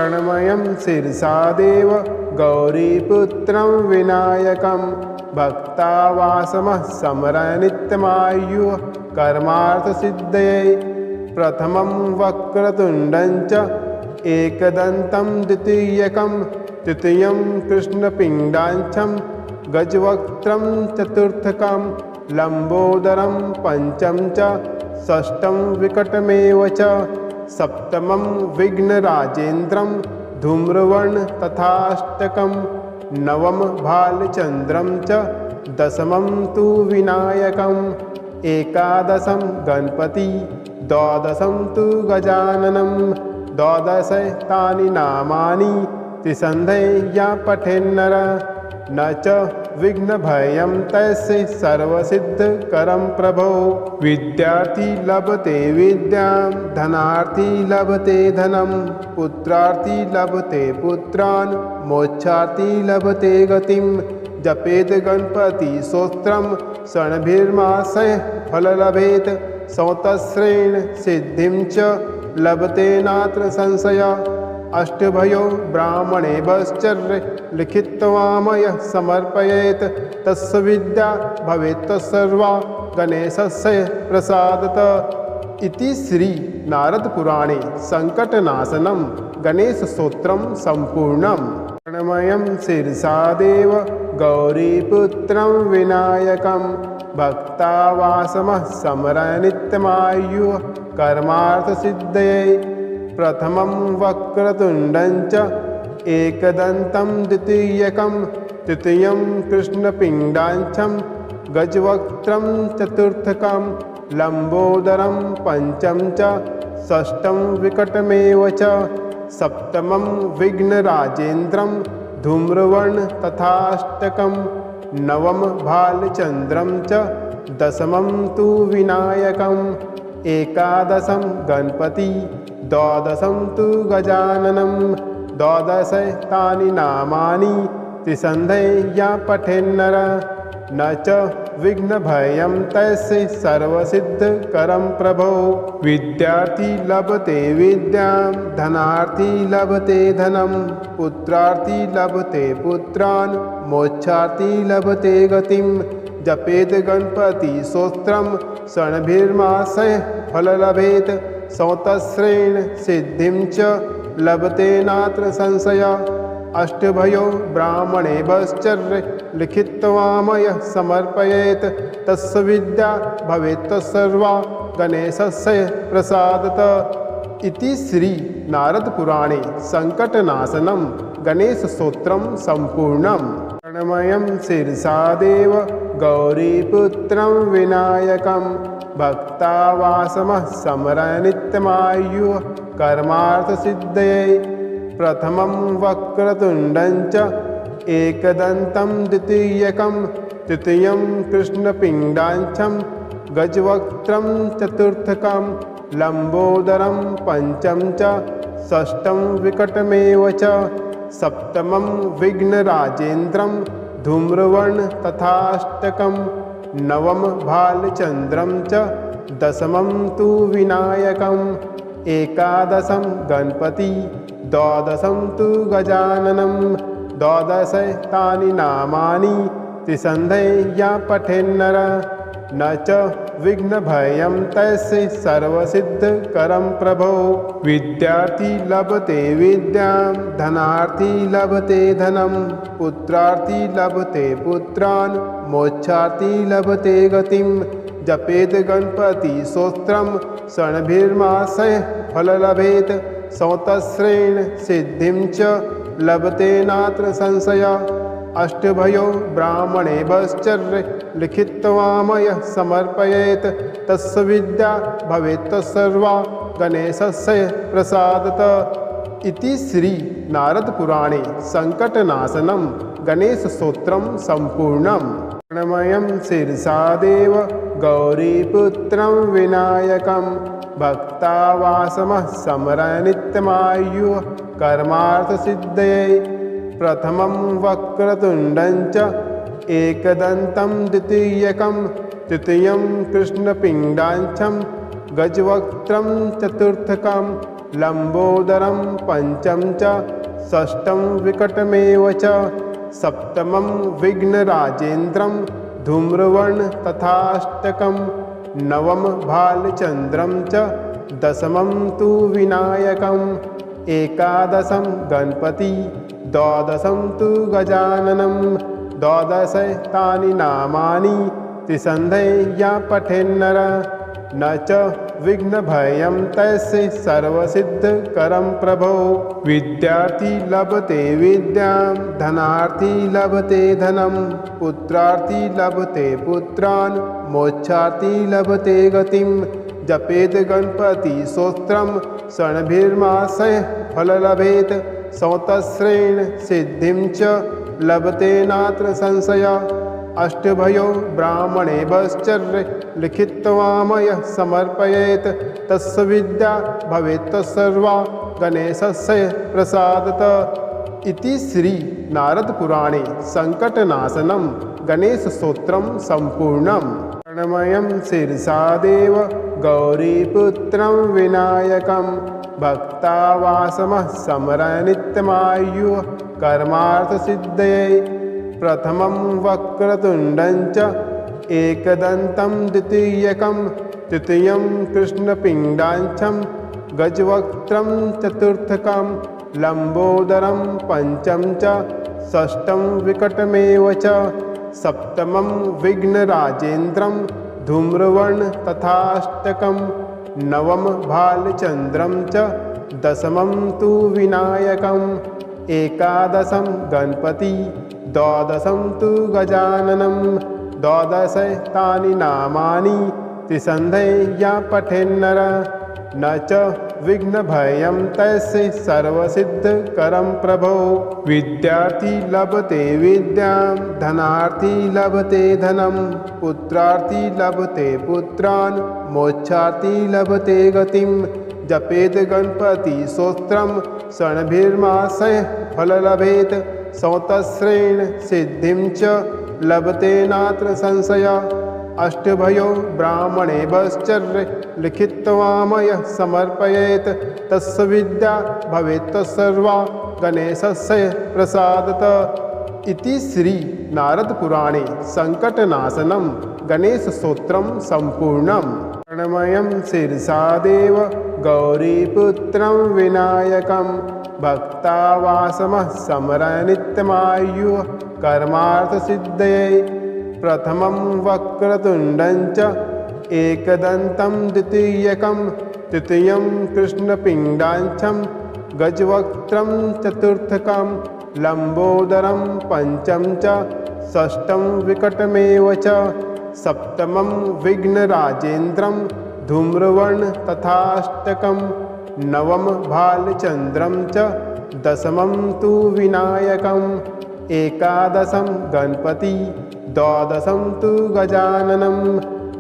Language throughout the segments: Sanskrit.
प्रणमयं शिरसा देव गौरीपुत्रं विनायकं भक्तावासमः स्मरनित्यमायुः कर्मार्थसिद्धये प्रथमं वक्रतुण्डं च एकदन्तं द्वितीयकं तृतीयं कृष्णपिण्डाक्षं गजवक्त्रं चतुर्थकं लम्बोदरं पंचम च षष्ठं विकटमेव च सप्तमं विघ्नराजेन्द्रं धूम्रवर्ण तथाष्टकं नवम भालचन्द्रं च दशमं तु विनायकम् एकादशं गणपति द्वादशं तु गजाननं द्वादश तानि नामानि त्रिसन्ध्यया पठेन्नर न च विघ्नभयं तस्य सर्वसिद्धकरं प्रभो। विद्यार्थी लभते विद्यां धनार्थी लभते धनं पुत्रार्थी लभते पुत्रान् मोक्षार्थी लभते गतिं जपेत गणपति स्तोत्रं षण्भिर्मासैः फललभेत संवत्सरेण सिद्धिं च लभते नात्र संशयः। अष्टभयो ब्राह्मणेभ्यश्चर्य लिखित्वामयः समर्पयेत् तस्य विद्या भवेत् सर्वा गणेशस्य प्रसादतः। इति श्री नारद पुराणे संकटनाशनं गणेशस्तोत्रं सम्पूर्णम्। प्रणमयं शिरसा देव गौरीपुत्रं विनायकं भक्तावासमः स्मरनित्यमायुः कर्मार्थसिद्धये प्रथमं वक्रतुण्डं च एकदन्तं द्वितीयकं तृतीयं कृष्णपिण्डाक्षं गजवक्त्रं चतुर्थकं लम्बोदरं पंचम च षष्ठं विकटमेव च सप्तमं विघ्नराजेन्द्रं धूम्रवर्ण तथाष्टकं नवम भालचन्द्रं च दशमं तु विनायकम् एकादशं गणपति द्वादशं तु गजाननं द्वादश तानि नामानि त्रिसन्ध्यया पठेन्नर न च विघ्नभयं तस्य सर्वसिद्धकरं प्रभो। विद्यार्थी लभते विद्यां धनार्थी लभते धनं पुत्रार्थी लभते पुत्रान् मोक्षार्थी लभते गतिं जपेत गणपति स्तोत्रं षण्भिर्मासैः फललभेत संवत्सरेण सिद्धिं च लभते नात्र संशयः। अष्टभयो ब्राह्मणेभ्यश्चर्य लिखित्वामयः समर्पयेत् तस्य विद्या भवेत् सर्वा गणेशस्य प्रसादतः। इति श्री नारद पुराणे संकटनाशनं गणेशस्तोत्रं सम्पूर्णम्। प्रणमयं शिरसा देव गौरीपुत्रं विनायकं भक्तावासमः स्मरनित्यमायुः कर्मार्थसिद्धये प्रथमं वक्रतुण्डं च एकदन्तं द्वितीयकं तृतीयं कृष्णपिण्डाक्षं गजवक्त्रं चतुर्थकं लम्बोदरं पंचम च षष्ठं विकटमेव च सप्तमं विघ्नराजेन्द्रं धूम्रवर्ण तथाष्टकं नवम भालचन्द्रं च दशमं तु विनायकम् एकादशं गणपति द्वादशं तु गजाननं द्वादश तानि नामानि त्रिसन्ध्यया पठेन्नर न च विघ्नभयं तस्य सर्वसिद्धकरं प्रभो। विद्यार्थी लभते विद्यां धनार्थी लभते धनं पुत्रार्थी लभते पुत्रान् मोक्षार्थी लभते गतिं जपेत गणपति स्तोत्रं षण्भिर्मासैः फललभेत संवत्सरेण सिद्धिं च लभते नात्र संशयः। अष्टभयो ब्राह्मणेभ्यश्चर्य लिखित्वामयः समर्पयेत् तस्य विद्या भवेत् सर्वा गणेशस्य प्रसादतः। इति श्री नारद पुराणे संकटनाशनं गणेशस्तोत्रं सम्पूर्णम्। प्रणमयं शिरसा देव गौरीपुत्रं विनायकं भक्तावासमः स्मरनित्यमायुः कर्मार्थसिद्धये प्रथमं वक्रतुण्डं च एकदन्तं द्वितीयकं तृतीयं कृष्णपिण्डाक्षं गजवक्त्रं चतुर्थकं लंबोदरं पंचम च षष्ठं विकटमेव च सप्तमं विघ्नराजेन्द्रं धूम्रवर्ण तथाष्टकं नवम भालचंद्रं च दशमं तु विनायकम् एकादशं गणपति द्वादशं तु गजाननं द्वादशैतानि नामानि त्रिसन्ध्या पठेन्नर न च विघ्नभयं तस्य सर्वसिद्धकरं प्रभो। विद्यार्थी लभते विद्यां धनार्थी लभते धनं पुत्रार्थी लभते पुत्रान् मोक्षार्थी लभते गतिं जपेद गणपति स्तोत्रं षण्भिर्मासैः फललभेत संवत्सरेण सिद्धिं च लभते नात्र संशयः। अष्टभयो ब्राह्मणे वश्चर्य लिखित्वामयः समर्पयेत् तस्य विद्या भवेत् सर्वा गणेशस्य प्रसादतः। इति श्री नारद पुराणे संकटनाशनं गणेशस्तोत्रं सम्पूर्णम्। प्रणमयं शिरसा देव गौरीपुत्रं विनायकं भक्तावासमः स्मरनित्यमायुः कर्मार्थसिद्धये। प्रथमं वक्रतुण्डं च एकदन्तं द्वितीयकं तृतीयं कृष्णपिण्डाक्षं गजवक्त्रं चतुर्थकं लंबोदरं पंचम च षष्ठं विकटमेव च सप्तमं विघ्नराजेन्द्रं धूम्रवर्ण तथाष्टकं नवम भालचंद्रं च दशमं तु विनायकम् एकादशं गणपति द्वादशं तु गजाननं द्वादशैतानि नामानि त्रिसन्ध्या पठेन्नर न च विघ्नभयं तस्य सर्वसिद्धकरं प्रभो। विद्यार्थी लभते विद्यां धनार्थी लभते धनं पुत्रार्थी लभते पुत्रान् मोक्षार्थी लभते गतिं जपेद गणपति स्तोत्रं षण्भिर्मासैः फललभेत संवत्सरेण सिद्धिं च लभते नात्र संशयः। अष्टभयो ब्राह्मणे वश्चर्य लिखित्वामयः समर्पयेत् तस्य विद्या भवेत् सर्वा गणेशस्य प्रसादतः। इति श्री नारद पुराणे संकटनाशनं गणेशस्तोत्रं सम्पूर्णम्। प्रणमयं शिरसा देव गौरीपुत्रं विनायकं भक्तावासमः स्मरनित्यमायुः कर्मार्थसिद्धये। प्रथमं वक्रतुण्डं च एकदन्तं द्वितीयकं तृतीयं कृष्णपिण्डाक्षं गजवक्त्रं चतुर्थकं लंबोदरं पंचम च षष्ठं विकटमेव च सप्तमं विघ्नराजेन्द्रं धूम्रवर्ण तथाष्टकं नवम भालचंद्रं च दशमं तु विनायकम् एकादशं गणपति द्वादशं तु गजाननं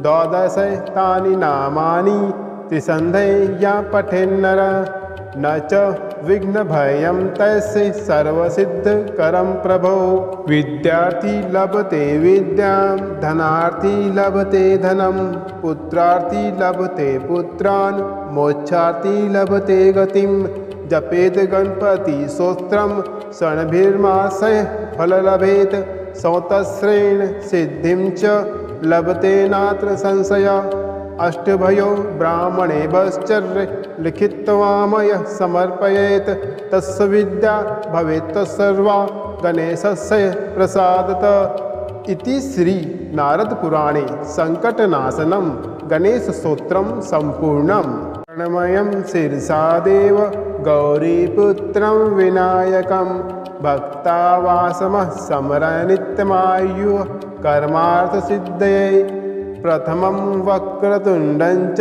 द्वादशैतानि नामानि त्रिसन्ध्या पठेन्नर न च विघ्नभयं तस्य सर्वसिद्धकरं प्रभो। विद्यार्थी लभते विद्यां धनार्थी लभते धनं पुत्रार्थी लभते पुत्रान् मोक्षार्थी लभते गतिं जपेद गणपति स्तोत्रं षण्भिर्मासैः फललभेत संवत्सरेण सिद्धिं च लभते नात्र संशयः। अष्टभयो ब्राह्मणे वश्चर्य लिखित्वामयः समर्पयेत् तस्य विद्या भवेत् सर्वा गणेशस्य प्रसादतः। इति श्री नारद पुराणे संकटनाशनं गणेशस्तोत्रं सम्पूर्णम्। प्रणमयं शिरसा देव गौरीपुत्रं विनायकं भक्तावासमः स्मरनित्यमायुः कर्मार्थसिद्धये। प्रथमं वक्रतुण्डं च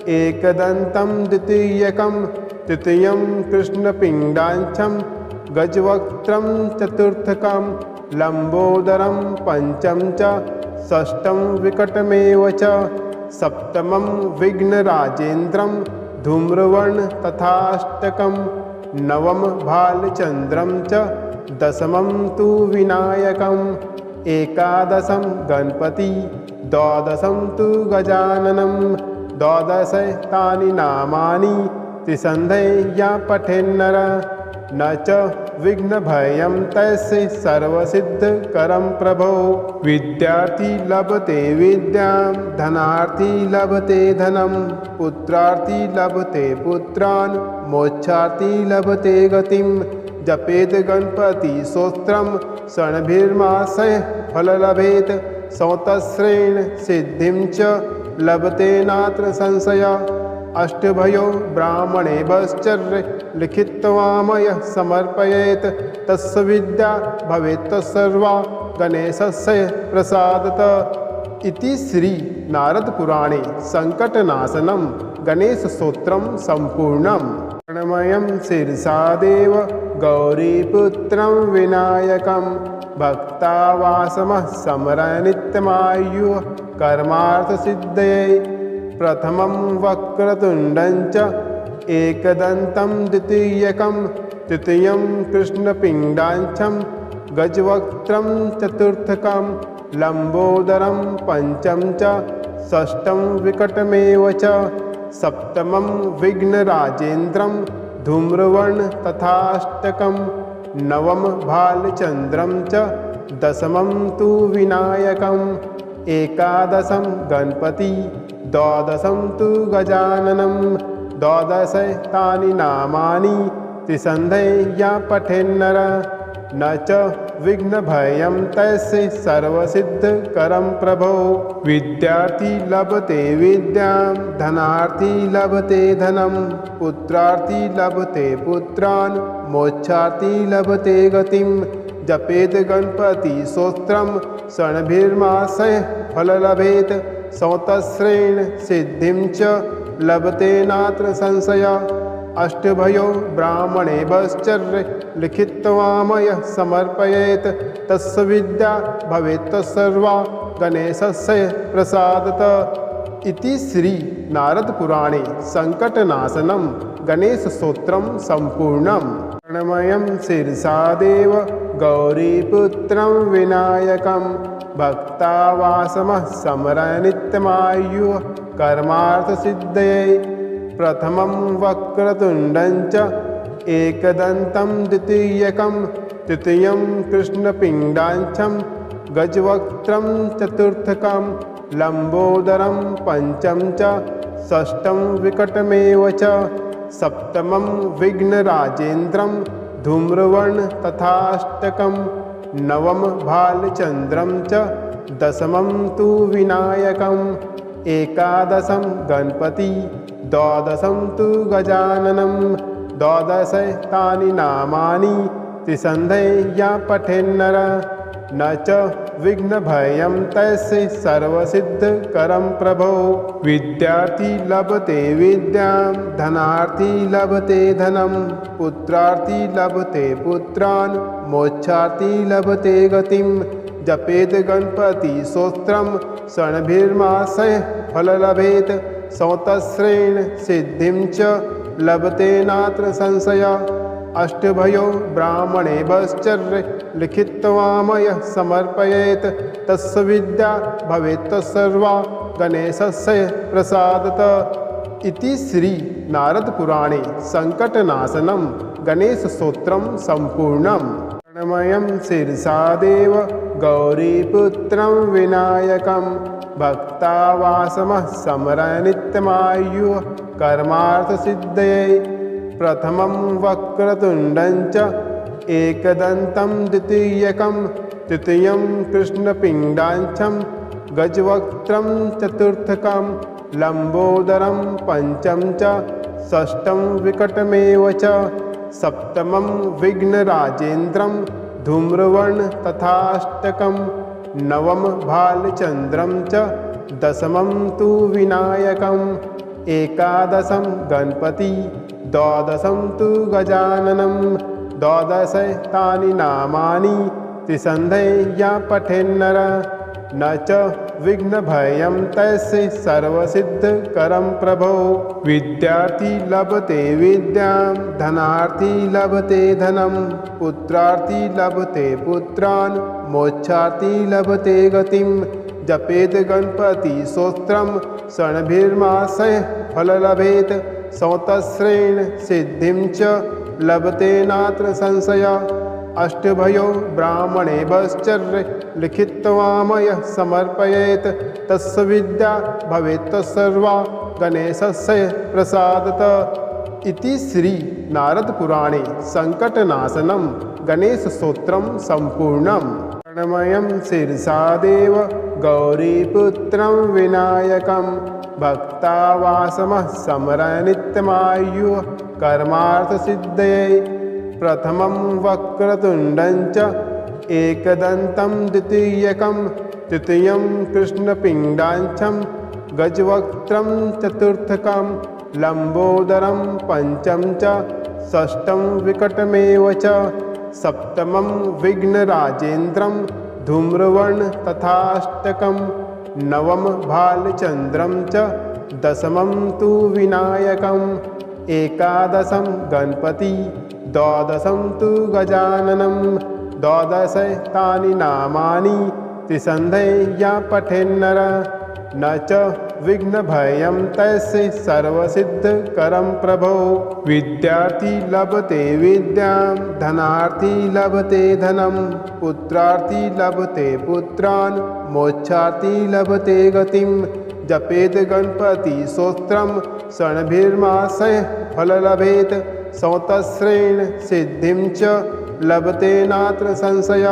एकदन्तं द्वितीयकं तृतीयं कृष्णपिण्डाक्षं गजवक्त्रं चतुर्थकं लंबोदरं पंचम च षष्ठं विकटमेव च सप्तमं विघ्नराजेन्द्रं धूम्रवर्ण तथाष्टकं नवम भालचंद्रं च दशमं तु विनायकम् एकादशं गणपति द्वादशं तु गजाननं द्वादशैतानि नामानि त्रिसन्धया पठेन्नर न च विघ्नभयं तस्य सर्वसिद्धकरं प्रभो। विद्यार्थी लभते विद्यां धनार्थी लभते धनं पुत्रार्थी लभते पुत्रान् मोक्षार्थी लभते गतिं। जपेत गणपति स्तोत्रं षण्भिर्मासैः फललभेत संवत्सरेण सिद्धिं च लभते नात्र संशय। अष्टभयो ब्राह्मणे वश्चर्य लिखित्वा मयः समर्पयेत् तस्य विद्या भवेत् सर्वा गणेशस्य प्रसादतः। इति श्री नारद पुराणे संकटनाशनं गणेशस्तोत्रं सम्पूर्णम्। प्रणमयं शिरसा देव गौरीपुत्रं विनायकं भक्तावासमः स्मरन् नित्यमायुः कर्मार्थसिद्धये। प्रथमं वक्रतुण्डं च एकदन्तं द्वितीयकं तृतीयं कृष्णपिण्डाक्षं गजवक्त्रं चतुर्थकं लम्बोदरं पंचम च षष्ठं विकटमेव च सप्तमं विघ्नराजेन्द्रं धूम्रवर्ण तथाष्टकं नवम भालचन्द्रं च दशमं तु विनायकम् एकादशं गणपति द्वादशं तु गजाननं द्वादश तानि नामानि त्रिसन्धया पठेन्नर न च विघ्नभयं तस्य सर्वसिद्धकरं प्रभो। विद्यार्थी लभते विद्यां धनार्थी लभते धनं पुत्रार्थी लभते पुत्रान् मोक्षार्थी लभते गतिं। जपेत गणपति स्तोत्रं षण्भिर्मासैः फललभेत संवत्सरेण सिद्धिं च लभते नात्र संशय। अष्टभयो ब्राह्मणे वश्चर्य लिखित्वा मयः समर्पयेत् तस्य विद्या भवेत् सर्वा गणेशस्य प्रसादतः। इति श्री नारद पुराणे संकटनाशनं गणेशस्तोत्रं सम्पूर्णम्। प्रणमयं शिरसा देव गौरीपुत्रं विनायकं भक्तावासमः स्मरन् नित्यमायुः कर्मार्थसिद्धये। प्रथमं वक्रतुण्डं च एकदन्तं द्वितीयकं तृतीयं कृष्णपिण्डाक्षं गजवक्त्रं चतुर्थकं लम्बोदरं पंचम च षष्ठं विकटमेव च सप्तमं विघ्नराजेन्द्रं धूम्रवर्ण तथाष्टकं नवम भालचन्द्रं च दशमं तु विनायकम् एकादशं गणपति द्वादशं तु गजाननं द्वादश तानि नामानि त्रिसन्धया पठेन्नर न च विघ्नभयं तस्य सर्वसिद्धकरं प्रभो। विद्यार्थी लभते विद्यां धनार्थी लभते धनं पुत्रार्थी लभते पुत्रान् मोक्षार्थी लभते गतिं। जपेत गणपति स्तोत्रं षण्भिर्मासैः फललभेत संवत्सरेण सिद्धिं च लभते नात्र संशय। अष्टभयो ब्राह्मणे वश्चर्य लिखित्वा मयः समर्पयेत् तस्य विद्या भवेत् सर्वा गणेशस्य प्रसादतः। इति श्री नारद पुराणे संकटनाशनं गणेशस्तोत्रं सम्पूर्णम्। प्रणमयं शिरसा देव गौरीपुत्रं विनायकं भक्तावासमः स्मरन् नित्यमायुः कर्मार्थसिद्धये। प्रथमं वक्रतुण्डं च एकदन्तं द्वितीयकं तृतीयं कृष्णपिण्डाक्षं गजवक्त्रं चतुर्थकं लम्बोदरं पंचम च षष्ठं विकटमेव च सप्तमं विघ्नराजेन्द्रं धूम्रवर्ण तथाष्टकं नवम भालचन्द्रं च दशमं तु विनायकम् एकादशं गणपति द्वादशं तु गजाननं द्वादश तानि नामानि त्रिसन्धया पठेन्नर न च विघ्नभयं तस्य सर्वसिद्धकरं प्रभो। विद्यार्थी लभते विद्यां धनार्थी लभते धनं पुत्रार्थी लभते पुत्रान् मोक्षार्थी लभते गतिं। जपेत गणपति स्तोत्रं षण्भिर्मासैः फललभेत सौतस्रेण सिद्धिं च लभते नात्र संशय अष्टभयो ब्राह्मणेभ्यश्चर्य लिखित्वामयः समर्पयेत् तस्य विद्या भवेत् सर्वा गणेशस्य प्रसादतः इति श्री नारद पुराणे संकटनाशनं गणेशस्तोत्रं सम्पूर्णम्। प्रणमयं शिरसा देव गौरीपुत्रं विनायकं भक्तावासमः स्मरनित्यमायुः कर्मार्थसिद्धये प्रथमं वक्रतुण्डं च एकदन्तं द्वितीयकं तृतीयं कृष्णपिण्डाक्षं गजवक्त्रं चतुर्थकं लम्बोदरं पंचम च षष्ठं विकटमेव च सप्तमं विघ्नराजेन्द्रं धूम्रवर्ण तथाष्टकं नवम भालचन्द्रं च दशमं तु विनायकम् एकादशं गणपति द्वादशं तु गजाननं द्वादश तानि नामानि त्रिसन्ध्या पठेन्नर न च विघ्नभयं तस्य सर्वसिद्धकरं प्रभो। विद्यार्थी लभते विद्यां धनार्थी लभते धनं पुत्रार्थी लभते पुत्रान् मोक्षार्थी लभते गतिं जपेत गणपति स्तोत्रं षण्भिर्मासः फललभेत सौतस्रेण सिद्धिं च लभते नात्र संशय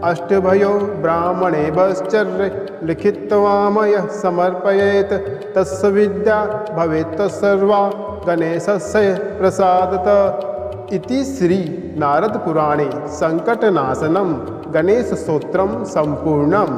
अष्टभयो ब्राह्मणेभ्यश्चर्य लिखित्वामयः समर्पयेत् तस्य विद्या भवेत् सर्वा गणेशस्य प्रसादतः इति श्री नारद पुराणे संकटनाशनं गणेशस्तोत्रं सम्पूर्णम्।